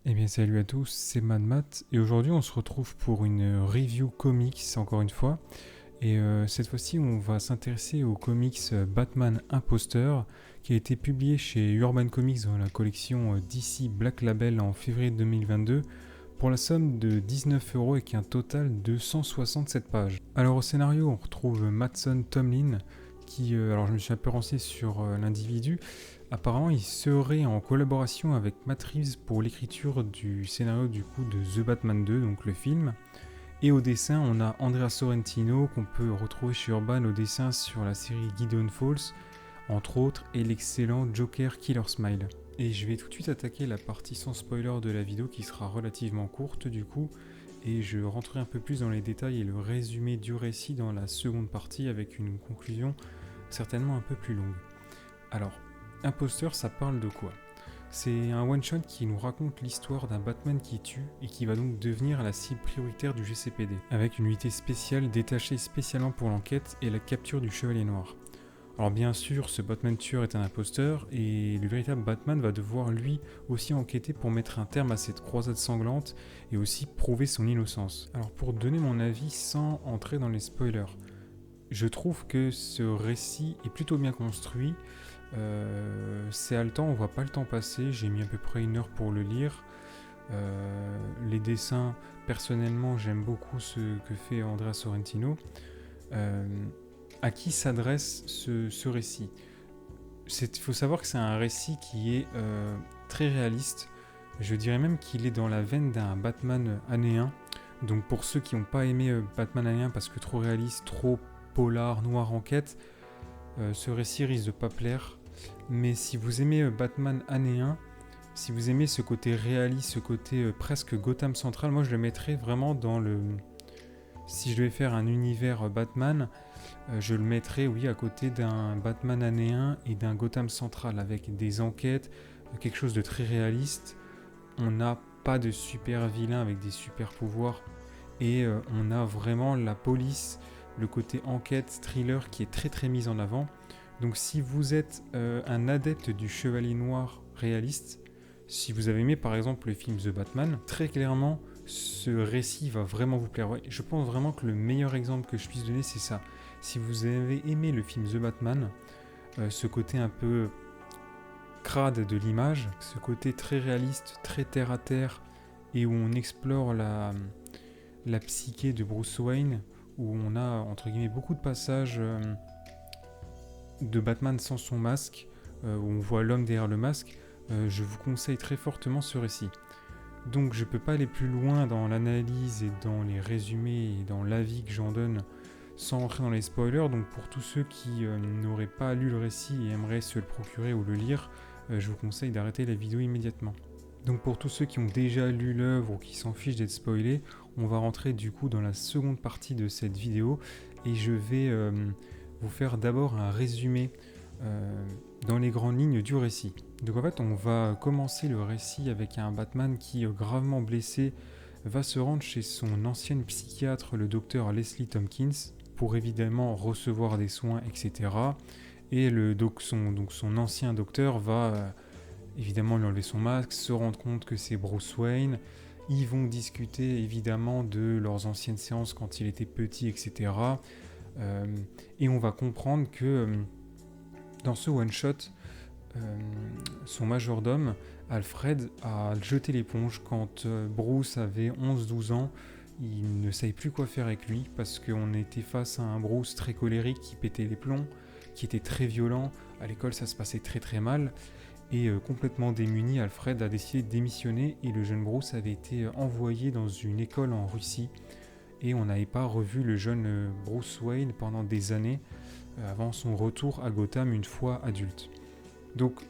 Eh bien salut à tous, c'est MadMat et aujourd'hui on se retrouve pour une review comics encore une fois et cette fois-ci on va s'intéresser au comics Batman Imposteur qui a été publié chez Urban Comics dans la collection DC Black Label en février 2022 pour la somme de 19 € et qui a un total de 167 pages. Alors au scénario on retrouve Mattson Tomlin qui, alors je me suis un peu renseigné sur l'individu. Apparemment, il serait en collaboration avec Matt Reeves pour l'écriture du scénario du coup de The Batman 2, donc le film. Et au dessin, on a Andrea Sorrentino qu'on peut retrouver chez Urban au dessin sur la série Gideon Falls, entre autres, et l'excellent Joker Killer Smile. Et je vais tout de suite attaquer la partie sans spoiler de la vidéo qui sera relativement courte du coup, et je rentrerai un peu plus dans les détails et le résumé du récit dans la seconde partie avec une conclusion certainement un peu plus longue. Alors, Imposteur, ça parle de quoi? C'est un one-shot qui nous raconte l'histoire d'un Batman qui tue et qui va donc devenir la cible prioritaire du GCPD, avec une unité spéciale détachée spécialement pour l'enquête et la capture du Chevalier Noir. Alors bien sûr, ce Batman tueur est un imposteur et le véritable Batman va devoir lui aussi enquêter pour mettre un terme à cette croisade sanglante et aussi prouver son innocence. Alors pour donner mon avis sans entrer dans les spoilers, je trouve que ce récit est plutôt bien construit. C'est haletant, on voit pas le temps passer, j'ai mis à peu près 1 heure pour le lire. Les dessins, personnellement, j'aime beaucoup ce que fait Andrea Sorrentino. À qui s'adresse ce récit? Il faut savoir que c'est un récit qui est très réaliste. Je dirais même qu'il est dans la veine d'un Batman année 1. Donc pour ceux qui n'ont pas aimé Batman année 1 parce que trop réaliste, trop polar, noir enquête, ce récit risque de pas plaire. Mais si vous aimez Batman année 1, si vous aimez ce côté réaliste, ce côté presque Gotham Central, moi je le mettrais vraiment dans le... Si je devais faire un univers Batman, je le mettrais, oui, à côté d'un Batman année 1 et d'un Gotham Central, avec des enquêtes, quelque chose de très réaliste. On n'a pas de super vilain avec des super pouvoirs, et on a vraiment la police, le côté enquête, thriller qui est très très mis en avant. Donc si vous êtes un adepte du Chevalier Noir réaliste, si vous avez aimé par exemple le film The Batman, très clairement ce récit va vraiment vous plaire. Ouais, je pense vraiment que le meilleur exemple que je puisse donner c'est ça. Si vous avez aimé le film The Batman, ce côté un peu crade de l'image, ce côté très réaliste, très terre à terre, et où on explore la psyché de Bruce Wayne, où on a entre guillemets beaucoup de passages de Batman sans son masque, où on voit l'homme derrière le masque, je vous conseille très fortement ce récit. Donc je peux pas aller plus loin dans l'analyse et dans les résumés et dans l'avis que j'en donne sans rentrer dans les spoilers. Donc pour tous ceux qui n'auraient pas lu le récit et aimeraient se le procurer ou le lire, je vous conseille d'arrêter la vidéo immédiatement. Donc pour tous ceux qui ont déjà lu l'œuvre ou qui s'en fichent d'être spoilés, on va rentrer du coup dans la seconde partie de cette vidéo et je vais vous faire d'abord un résumé dans les grandes lignes du récit. Donc en fait on va commencer le récit avec un Batman qui, gravement blessé, va se rendre chez son ancienne psychiatre, le docteur Leslie Tompkins, pour évidemment recevoir des soins, etc. Et son ancien docteur va évidemment lui enlever son masque, se rendre compte que c'est Bruce Wayne. Ils vont discuter évidemment de leurs anciennes séances quand il était petit, etc. Et on va comprendre que dans ce one-shot, son majordome, Alfred, a jeté l'éponge quand Bruce avait 11-12 ans. Il ne savait plus quoi faire avec lui parce qu'on était face à un Bruce très colérique qui pétait les plombs, qui était très violent. À l'école, ça se passait très très mal. Et complètement démuni, Alfred a décidé de démissionner et le jeune Bruce avait été envoyé dans une école en Russie. Et on n'avait pas revu le jeune Bruce Wayne pendant des années avant son retour à Gotham une fois adulte. Donc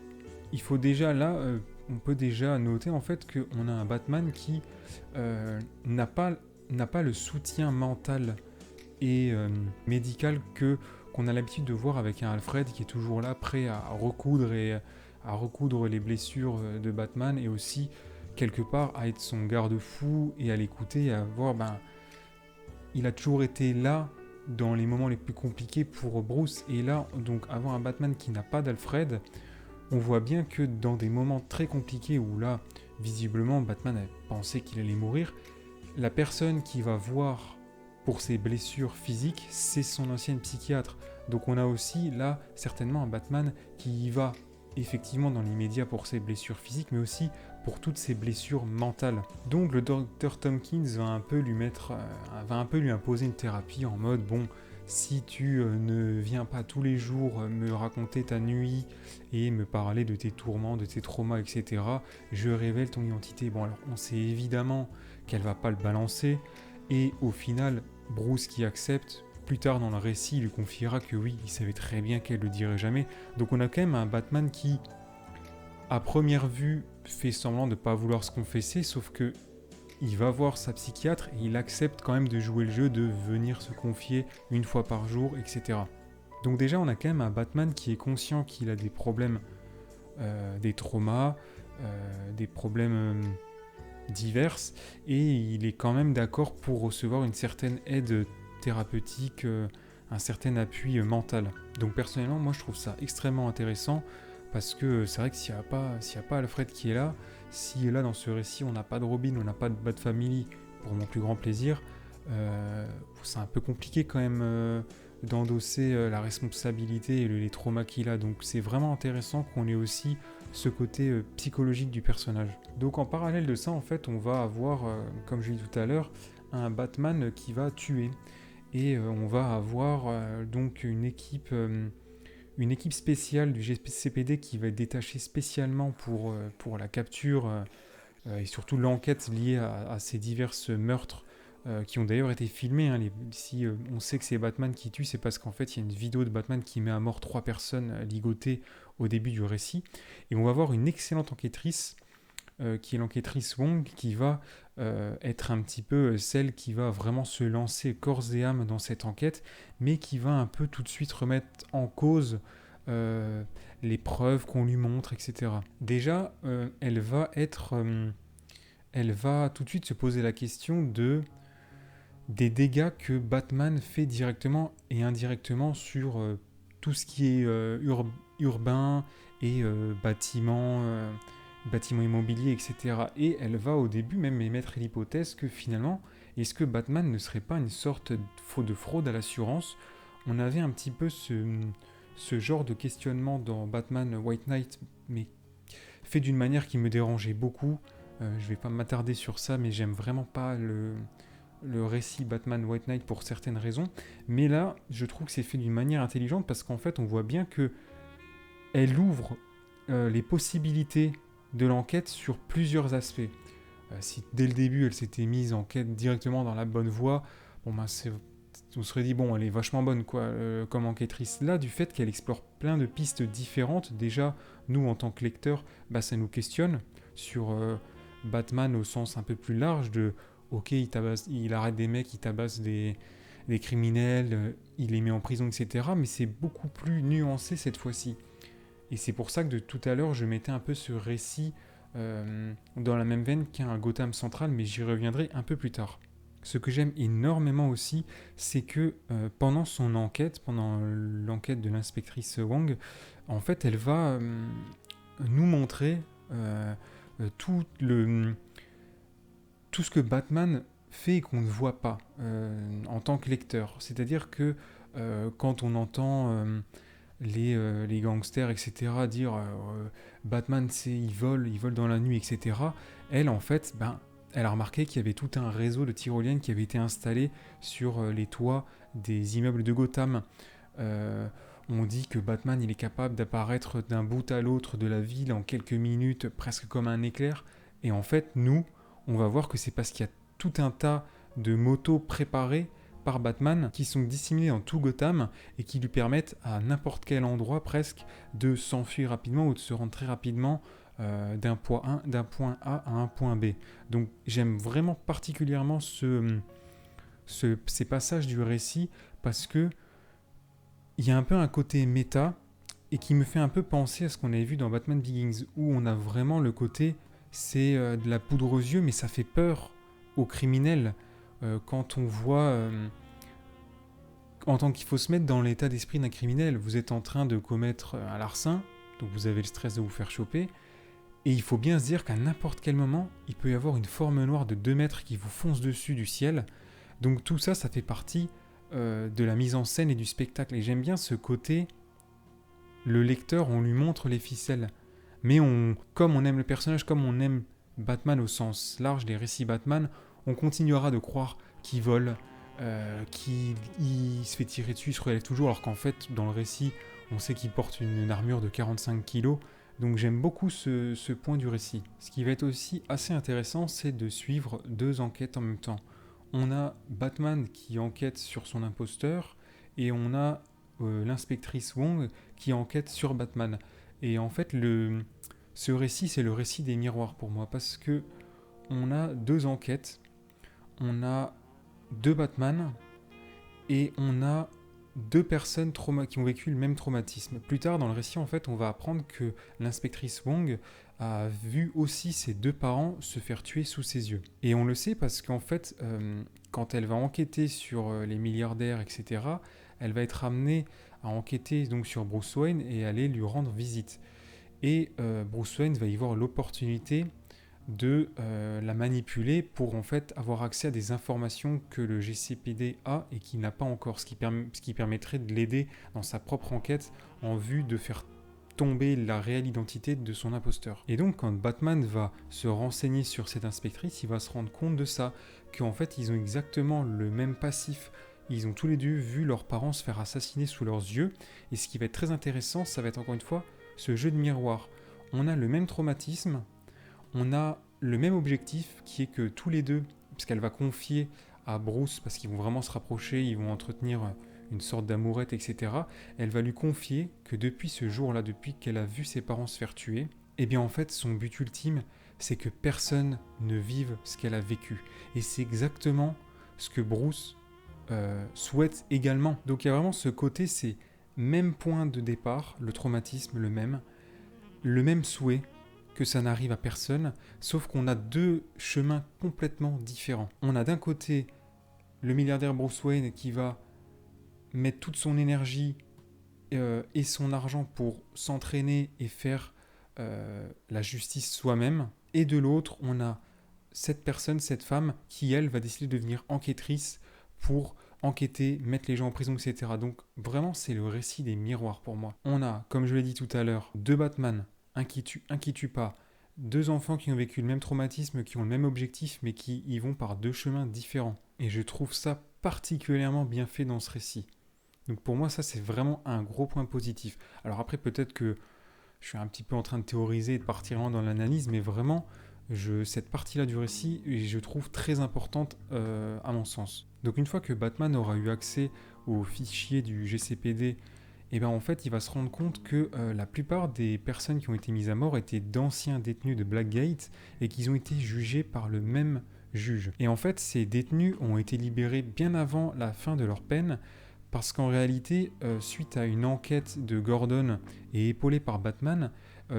il faut déjà là, on peut déjà noter en fait qu'on a un Batman qui n'a pas le soutien mental et médical qu'on a l'habitude de voir avec un Alfred qui est toujours là prêt à recoudre les blessures de Batman et aussi quelque part à être son garde-fou et à l'écouter et à voir il a toujours été là dans les moments les plus compliqués pour Bruce, et là donc avoir un Batman qui n'a pas d'Alfred, on voit bien que dans des moments très compliqués où là visiblement Batman a pensé qu'il allait mourir. La personne qui va voir pour ses blessures physiques, c'est son ancienne psychiatre. Donc on a aussi là certainement un Batman qui y va effectivement dans l'immédiat pour ses blessures physiques, mais aussi pour toutes ses blessures mentales. Donc le docteur Tompkins va un peu lui imposer une thérapie en mode bon, si tu ne viens pas tous les jours me raconter ta nuit et me parler de tes tourments, de tes traumas, etc., je révèle ton identité. Bon, alors on sait évidemment qu'elle va pas le balancer, et au final, Bruce qui accepte, plus tard dans le récit, il lui confiera que oui, il savait très bien qu'elle le dirait jamais. Donc on a quand même un Batman qui, à première vue, fait semblant de ne pas vouloir se confesser, sauf que il va voir sa psychiatre et il accepte quand même de jouer le jeu, de venir se confier une fois par jour, etc. Donc déjà, on a quand même un Batman qui est conscient qu'il a des problèmes, des traumas, des problèmes divers, et il est quand même d'accord pour recevoir une certaine aide thérapeutique, un certain appui mental. Donc personnellement, moi je trouve ça extrêmement intéressant, parce que c'est vrai que s'il n'y a pas Alfred qui est là, si là dans ce récit on n'a pas de Robin, on n'a pas de Bat Family, pour mon plus grand plaisir, c'est un peu compliqué quand même d'endosser la responsabilité et les traumas qu'il a. Donc c'est vraiment intéressant qu'on ait aussi ce côté psychologique du personnage. Donc en parallèle de ça, en fait, on va avoir, comme je l'ai dit tout à l'heure, un Batman qui va tuer. Et on va avoir donc une équipe spéciale du GCPD qui va être détachée spécialement pour la capture et surtout l'enquête liée à ces divers meurtres qui ont d'ailleurs été filmés. Hein. Si on sait que c'est Batman qui tue, c'est parce qu'en fait il y a une vidéo de Batman qui met à mort 3 personnes ligotées au début du récit. Et on va avoir une excellente enquêtrice qui est l'enquêtrice Wong, qui va être un petit peu celle qui va vraiment se lancer corps et âme dans cette enquête, mais qui va un peu tout de suite remettre en cause les preuves qu'on lui montre, etc. Déjà, elle va tout de suite se poser la question des dégâts que Batman fait directement et indirectement sur tout ce qui est urbain et bâtiments immobiliers, etc. Et elle va au début même émettre l'hypothèse que finalement, est-ce que Batman ne serait pas une sorte de fraude à l'assurance? On avait un petit peu ce genre de questionnement dans Batman White Knight, mais fait d'une manière qui me dérangeait beaucoup. Je vais pas m'attarder sur ça, mais j'aime vraiment pas le récit Batman White Knight pour certaines raisons. Mais là, je trouve que c'est fait d'une manière intelligente, parce qu'en fait, on voit bien que elle ouvre les possibilités de l'enquête sur plusieurs aspects. Si dès le début elle s'était mise en quête directement dans la bonne voie, bon ben on se serait dit bon, elle est vachement bonne quoi comme enquêtrice. Là, du fait qu'elle explore plein de pistes différentes, déjà nous en tant que lecteurs, bah, ça nous questionne sur Batman au sens un peu plus large de ok, il arrête des mecs, il tabasse des criminels, il les met en prison, etc. Mais c'est beaucoup plus nuancé cette fois-ci. Et c'est pour ça que de tout à l'heure, je mettais un peu ce récit dans la même veine qu'un Gotham Central, mais j'y reviendrai un peu plus tard. Ce que j'aime énormément aussi, c'est que pendant son enquête, pendant l'enquête de l'inspectrice Wong, en fait, elle va nous montrer tout ce que Batman fait et qu'on ne voit pas en tant que lecteur. C'est-à-dire que quand on entend les gangsters, etc., dire Batman, il vole dans la nuit, etc., elle, en fait, elle a remarqué qu'il y avait tout un réseau de tyroliennes qui avait été installé sur les toits des immeubles de Gotham. On dit que Batman, il est capable d'apparaître d'un bout à l'autre de la ville en quelques minutes, presque comme un éclair. Et en fait, nous, on va voir que c'est parce qu'il y a tout un tas de motos préparées par Batman qui sont disséminés dans tout Gotham et qui lui permettent à n'importe quel endroit presque de s'enfuir rapidement ou de se rendre très rapidement d'un point A à un point B. Donc j'aime vraiment particulièrement ces passages du récit parce que il y a un peu un côté méta et qui me fait un peu penser à ce qu'on avait vu dans Batman Begins, où on a vraiment le côté c'est de la poudre aux yeux, mais ça fait peur aux criminels quand on voit en tant qu'il faut se mettre dans l'état d'esprit d'un criminel. Vous êtes en train de commettre un larcin, donc vous avez le stress de vous faire choper, Et il faut bien se dire qu'à n'importe quel moment, il peut y avoir une forme noire de 2 mètres qui vous fonce dessus du ciel. Donc tout ça, ça fait partie de la mise en scène et du spectacle. Et j'aime bien ce côté, le lecteur, on lui montre les ficelles. Mais comme on aime le personnage, comme on aime Batman au sens large des récits Batman, on continuera de croire qu'il vole, qu'il se fait tirer dessus, il se relève toujours, alors qu'en fait, dans le récit, on sait qu'il porte une armure de 45 kilos. Donc j'aime beaucoup ce point du récit. Ce qui va être aussi assez intéressant, c'est de suivre 2 enquêtes en même temps. On a Batman qui enquête sur son imposteur, et on a l'inspectrice Wong qui enquête sur Batman. Et en fait, ce récit, c'est le récit des miroirs pour moi, parce que on a 2 enquêtes, on a 2 Batman, et on a 2 personnes qui ont vécu le même traumatisme. Plus tard dans le récit, en fait, on va apprendre que l'inspectrice Wong a vu aussi ses 2 parents se faire tuer sous ses yeux. Et on le sait parce qu'en fait, quand elle va enquêter sur les milliardaires, etc., elle va être amenée à enquêter donc sur Bruce Wayne et aller lui rendre visite. Et Bruce Wayne va y voir l'opportunité de la manipuler pour en fait avoir accès à des informations que le GCPD a et qu'il n'a pas encore, ce qui permettrait de l'aider dans sa propre enquête en vue de faire tomber la réelle identité de son imposteur. Et donc quand Batman va se renseigner sur cette inspectrice, il va se rendre compte de ça, qu'en fait ils ont exactement le même passif. Ils ont tous les 2 vu leurs parents se faire assassiner sous leurs yeux, et ce qui va être très intéressant, ça va être encore une fois ce jeu de miroir. On a le même traumatisme, on a le même objectif qui est que tous les 2, puisqu'elle va confier à Bruce, parce qu'ils vont vraiment se rapprocher, ils vont entretenir une sorte d'amourette, etc. Elle va lui confier que depuis ce jour-là, depuis qu'elle a vu ses parents se faire tuer, eh bien en fait son but ultime, c'est que personne ne vive ce qu'elle a vécu. Et c'est exactement ce que Bruce souhaite également. Donc il y a vraiment ce côté, c'est même point de départ, le traumatisme le même souhait, que ça n'arrive à personne, sauf qu'on a 2 chemins complètement différents. On a d'un côté le milliardaire Bruce Wayne qui va mettre toute son énergie et son argent pour s'entraîner et faire la justice soi-même, et de l'autre, on a cette femme qui, elle, va décider de devenir enquêtrice pour enquêter, mettre les gens en prison, etc. Donc vraiment, c'est le récit des miroirs pour moi. On a, comme je l'ai dit tout à l'heure, 2 Batman, un qui tue pas, 2 enfants qui ont vécu le même traumatisme, qui ont le même objectif, mais qui y vont par 2 chemins différents. Et je trouve ça particulièrement bien fait dans ce récit. Donc pour moi, ça, c'est vraiment un gros point positif. Alors après, peut-être que je suis un petit peu en train de théoriser et de partir loin dans l'analyse, mais vraiment, cette partie-là du récit, je trouve très importante à mon sens. Donc une fois que Batman aura eu accès aux fichiers du GCPD, et bien en fait il va se rendre compte que la plupart des personnes qui ont été mises à mort étaient d'anciens détenus de Blackgate et qu'ils ont été jugés par le même juge. Et en fait ces détenus ont été libérés bien avant la fin de leur peine, parce qu'en réalité, suite à une enquête de Gordon et épaulée par Batman,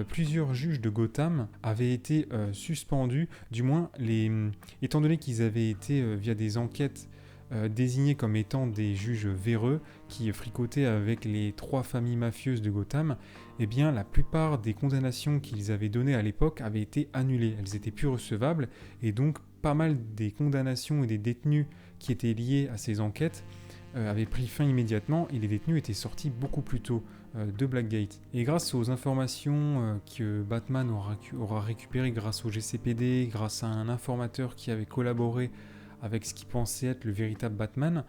plusieurs juges de Gotham avaient été suspendus, du moins étant donné qu'ils avaient été via des enquêtes désignés comme étant des juges véreux qui fricotaient avec les 3 familles mafieuses de Gotham, eh bien la plupart des condamnations qu'ils avaient données à l'époque avaient été annulées, elles étaient plus recevables, et donc pas mal des condamnations et des détenus qui étaient liés à ces enquêtes avaient pris fin immédiatement, et les détenus étaient sortis beaucoup plus tôt de Blackgate. Et grâce aux informations que Batman aura récupérées grâce au GCPD, grâce à un informateur qui avait collaboré avec ce qu'il pensait être le véritable Batman,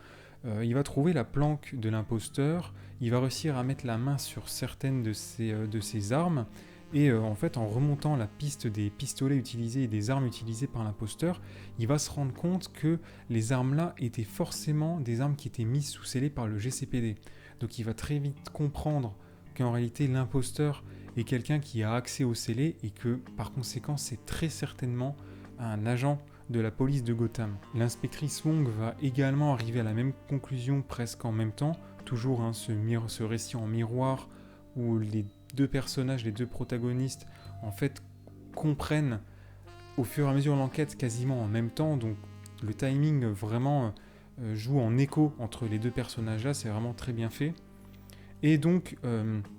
il va trouver la planque de l'imposteur, il va réussir à mettre la main sur certaines de ses armes, et en fait en remontant la piste des pistolets utilisés et des armes utilisées par l'imposteur, il va se rendre compte que les armes là étaient forcément des armes qui étaient mises sous scellé par le GCPD. Donc il va très vite comprendre qu'en réalité l'imposteur est quelqu'un qui a accès au scellé, et que par conséquent c'est très certainement un agent de la police de Gotham. L'inspectrice Wong va également arriver à la même conclusion presque en même temps, toujours ce récit en miroir où les 2 personnages, les 2 protagonistes, en fait comprennent au fur et à mesure de l'enquête quasiment en même temps, donc le timing vraiment joue en écho entre les 2 personnages là, c'est vraiment très bien fait. Et donc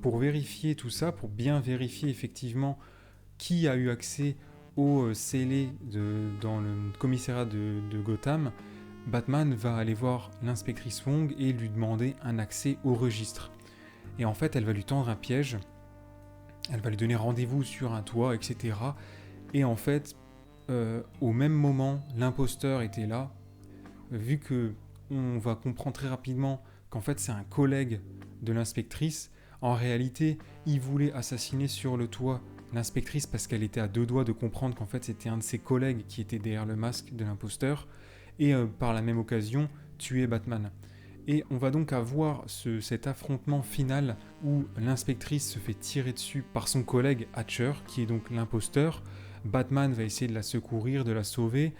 pour vérifier tout ça, pour bien vérifier effectivement qui a eu accès au scellé dans le commissariat de Gotham, Batman va aller voir l'inspectrice Wong et lui demander un accès au registre. Et en fait, elle va lui tendre un piège, elle va lui donner rendez-vous sur un toit, etc. Et en fait, au même moment, l'imposteur était là, vu que on va comprendre très rapidement qu'en fait c'est un collègue de l'inspectrice. En réalité, il voulait assassiner sur le toit l'inspectrice parce qu'elle était à deux doigts de comprendre qu'en fait c'était un de ses collègues qui était derrière le masque de l'imposteur et par la même occasion tuer Batman. Et on va donc avoir cet affrontement final où l'inspectrice se fait tirer dessus par son collègue Hatcher, qui est donc l'imposteur. Batman va essayer de la secourir, de la sauver.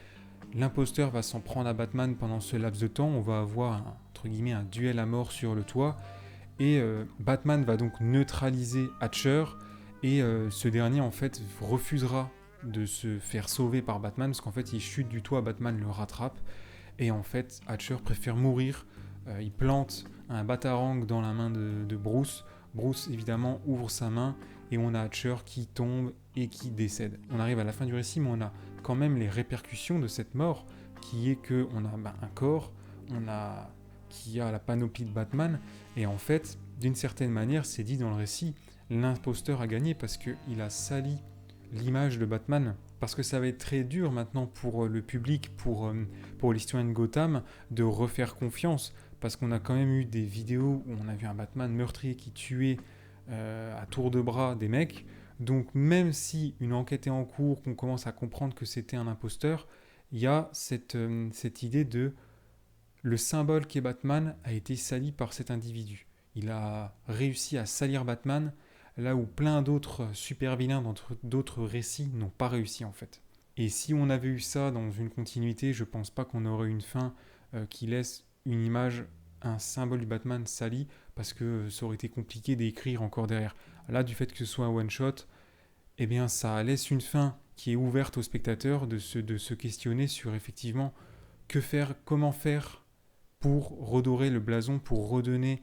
L'imposteur va s'en prendre à Batman pendant ce laps de temps. On va avoir entre guillemets un duel à mort sur le toit. Et Batman va donc neutraliser Hatcher. Et ce dernier en fait refusera de se faire sauver par Batman parce qu'en fait il chute du toit, Batman le rattrape. Et en fait Hatcher préfère mourir. Il plante un batarang dans la main de Bruce. Bruce évidemment ouvre sa main et on a Hatcher qui tombe et qui décède. On arrive à la fin du récit mais on a quand même les répercussions de cette mort, qui est que on a un corps, qui a la panoplie de Batman, et en fait, d'une certaine manière, c'est dit dans le récit, l'imposteur a gagné parce qu'il a sali l'image de Batman, parce que ça va être très dur maintenant pour le public, pour l'histoire de Gotham, de refaire confiance, parce qu'on a quand même eu des vidéos où on a vu un Batman meurtrier qui tuait à tour de bras des mecs. Donc même si une enquête est en cours, qu'on commence à comprendre que c'était un imposteur, il y a cette idée de le symbole qu'est Batman a été sali par cet individu. Il a réussi à salir Batman là où plein d'autres super vilains dans d'autres récits n'ont pas réussi en fait. Et si on avait eu ça dans une continuité, je pense pas qu'on aurait une fin qui laisse une image, un symbole du Batman sali, parce que ça aurait été compliqué d'écrire encore derrière. Là, du fait que ce soit un one-shot, eh bien, ça laisse une fin qui est ouverte au spectateur de se questionner sur effectivement que faire, comment faire pour redorer le blason, pour redonner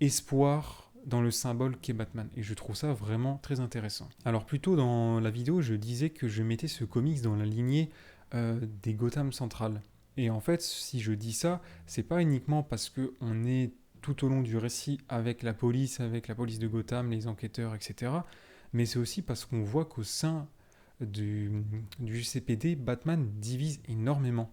espoir dans le symbole qu'est Batman. Et je trouve ça vraiment très intéressant. Alors plus tôt dans la vidéo, je disais que je mettais ce comics dans la lignée des Gotham Central. Et en fait, si je dis ça, c'est pas uniquement parce qu'on est tout au long du récit avec la police de Gotham, les enquêteurs, etc. Mais c'est aussi parce qu'on voit qu'au sein du GCPD, Batman divise énormément.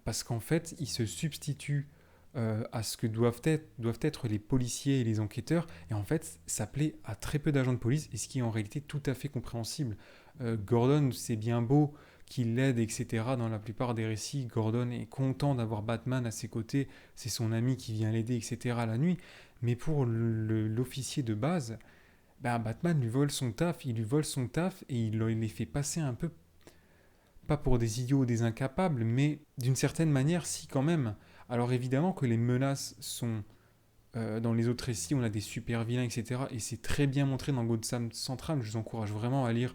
Parce qu'en fait, il se substitue à ce que doivent être les policiers et les enquêteurs, et en fait, ça plaît à très peu d'agents de police, et ce qui est en réalité tout à fait compréhensible. Gordon, c'est bien beau qu'il l'aide, etc. Dans la plupart des récits, Gordon est content d'avoir Batman à ses côtés, c'est son ami qui vient l'aider, etc. la nuit, mais pour l'officier de base, Batman lui vole son taf, et il les fait passer un peu, pas pour des idiots ou des incapables, mais d'une certaine manière, si quand même. Alors évidemment que les menaces sont... dans les autres récits, on a des super vilains, etc. Et c'est très bien montré dans Gotham Central. Je vous encourage vraiment à lire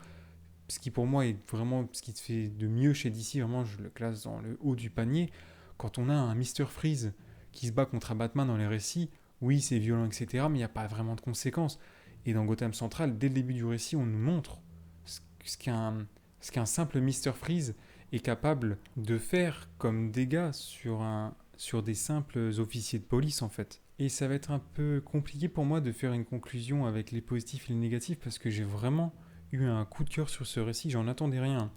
ce qui pour moi est vraiment ce qui te fait de mieux chez DC. Vraiment, je le classe dans le haut du panier. Quand on a un Mr. Freeze qui se bat contre un Batman dans les récits, oui, c'est violent, etc. Mais il n'y a pas vraiment de conséquences. Et dans Gotham Central, dès le début du récit, on nous montre ce qu'un simple Mr. Freeze est capable de faire comme dégâts sur des simples officiers de police en fait. Et ça va être un peu compliqué pour moi de faire une conclusion avec les positifs et les négatifs parce que j'ai vraiment eu un coup de cœur sur ce récit, j'en attendais rien.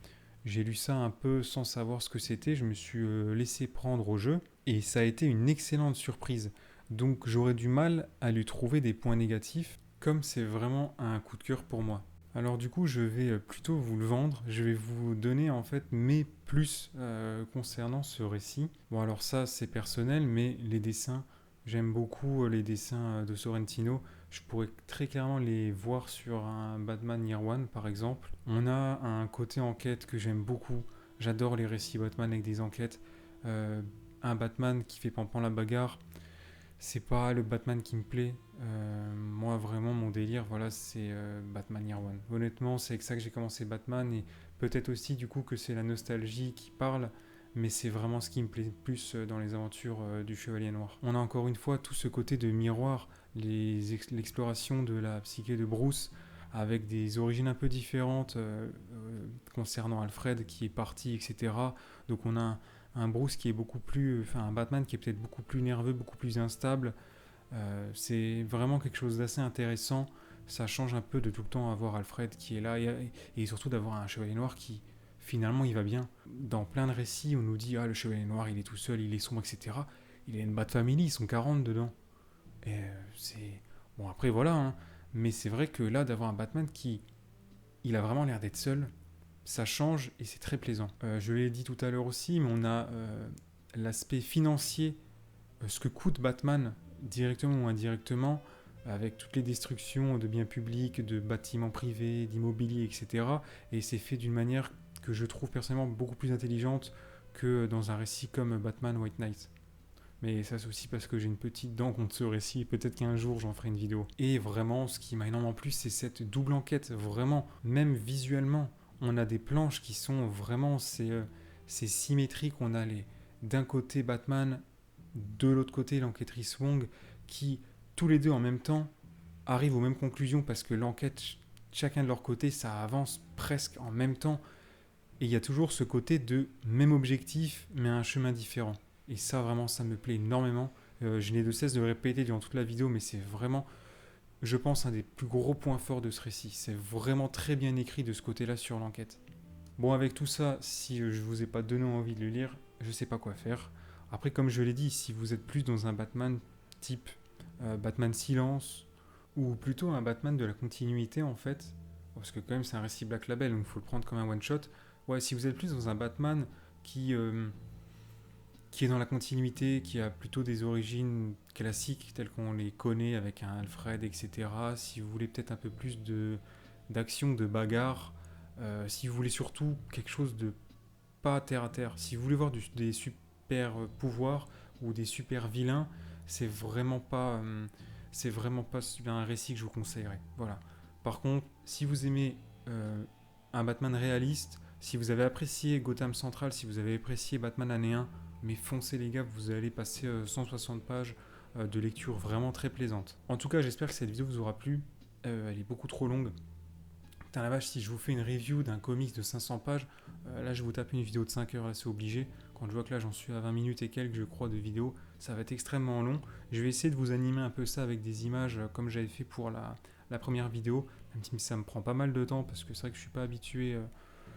J'ai lu ça un peu sans savoir ce que c'était, je me suis laissé prendre au jeu et ça a été une excellente surprise. Donc j'aurais du mal à lui trouver des points négatifs comme c'est vraiment un coup de cœur pour moi. Alors du coup, je vais plutôt vous le vendre. Je vais vous donner en fait mes plus concernant ce récit. Bon alors ça c'est personnel, mais les dessins, j'aime beaucoup les dessins de Sorrentino. Je pourrais très clairement les voir sur un Batman Year One par exemple. On a un côté enquête que j'aime beaucoup. J'adore les récits Batman avec des enquêtes. Un Batman qui fait pampan la bagarre, c'est pas le Batman qui me plaît. Moi, vraiment, mon délire, voilà, c'est Batman Year One. Honnêtement, c'est avec ça que j'ai commencé Batman, et peut-être aussi, du coup, que c'est la nostalgie qui parle, mais c'est vraiment ce qui me plaît le plus dans les aventures du Chevalier Noir. On a encore une fois tout ce côté de miroir, l'exploration de la psyché de Bruce, avec des origines un peu différentes concernant Alfred qui est parti, etc. Donc on a un Bruce qui est beaucoup plus, enfin un Batman qui est peut-être beaucoup plus nerveux, beaucoup plus instable. C'est vraiment quelque chose d'assez intéressant. Ça change un peu de tout le temps avoir Alfred qui est là et surtout d'avoir un Chevalier Noir qui finalement il va bien. Dans plein de récits on nous dit ah le Chevalier Noir il est tout seul, il est sombre, etc. Il a une Bat Family, ils sont 40 dedans. Et c'est... Bon après voilà, hein. Mais c'est vrai que là d'avoir un Batman qui... Il a vraiment l'air d'être seul, ça change et c'est très plaisant. Je l'ai dit tout à l'heure aussi, mais on a l'aspect financier, ce que coûte Batman directement ou indirectement, avec toutes les destructions de biens publics, de bâtiments privés, d'immobilier, etc. Et c'est fait d'une manière que je trouve personnellement beaucoup plus intelligente que dans un récit comme Batman White Knight. Mais ça c'est aussi parce que j'ai une petite dent contre ce récit, et peut-être qu'un jour j'en ferai une vidéo. Et vraiment, ce qui m'a énormément plu, c'est cette double enquête, vraiment, même visuellement. On a des planches qui sont vraiment, c'est symétrique, on a d'un côté Batman, de l'autre côté l'enquêtrice Wong, qui tous les deux en même temps arrivent aux mêmes conclusions parce que l'enquête, chacun de leur côté, ça avance presque en même temps. Et il y a toujours ce côté de même objectif, mais un chemin différent. Et ça, vraiment, ça me plaît énormément. Je n'ai de cesse de le répéter durant toute la vidéo, mais c'est vraiment, je pense, un des plus gros points forts de ce récit. C'est vraiment très bien écrit de ce côté-là sur l'enquête. Bon, avec tout ça, si je vous ai pas donné envie de le lire, je sais pas quoi faire. Après, comme je l'ai dit, si vous êtes plus dans un Batman type Batman Silence, ou plutôt un Batman de la continuité en fait, parce que quand même c'est un récit Black Label, donc il faut le prendre comme un one-shot. Ouais, si vous êtes plus dans un Batman qui est dans la continuité, qui a plutôt des origines classiques telles qu'on les connaît avec un Alfred, etc. Si vous voulez peut-être un peu plus d'action, de bagarre, si vous voulez surtout quelque chose de pas terre à terre, si vous voulez voir des super pouvoirs ou des super vilains, c'est vraiment pas un récit que je vous conseillerais. Voilà. Par contre, si vous aimez un Batman réaliste, si vous avez apprécié Gotham Central, si vous avez apprécié Batman année 1, mais foncez les gars, vous allez passer 160 pages de lecture vraiment très plaisante. En tout cas, j'espère que cette vidéo vous aura plu. Elle est beaucoup trop longue. Putain la vache, si je vous fais une review d'un comics de 500 pages, là je vais vous taper une vidéo de 5 heures, là c'est obligé. Quand je vois que là j'en suis à 20 minutes et quelques, je crois, de vidéo, ça va être extrêmement long. Je vais essayer de vous animer un peu ça avec des images comme j'avais fait pour la première vidéo, même si ça me prend pas mal de temps parce que c'est vrai que je suis pas habitué.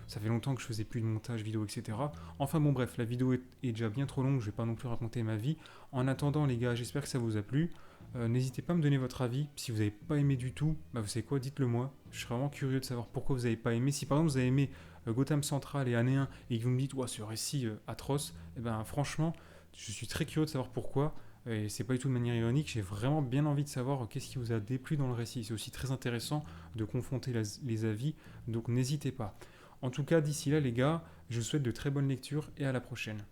Ça fait longtemps que je faisais plus de montage vidéo, etc. Enfin bon bref, la vidéo est déjà bien trop longue, je vais pas non plus raconter ma vie. En attendant les gars, j'espère que ça vous a plu. N'hésitez pas à me donner votre avis. Si vous n'avez pas aimé du tout, bah vous savez quoi, dites-le moi. Je serais vraiment curieux de savoir pourquoi vous n'avez pas aimé. Si par exemple vous avez aimé Gotham Central et Année 1 et que vous me dites ouais, ce récit atroce, et ben franchement, je suis très curieux de savoir pourquoi. Et c'est pas du tout de manière ironique, j'ai vraiment bien envie de savoir qu'est-ce qui vous a déplu dans le récit. C'est aussi très intéressant de confronter les avis, donc n'hésitez pas. En tout cas, d'ici là les gars, je vous souhaite de très bonnes lectures et à la prochaine.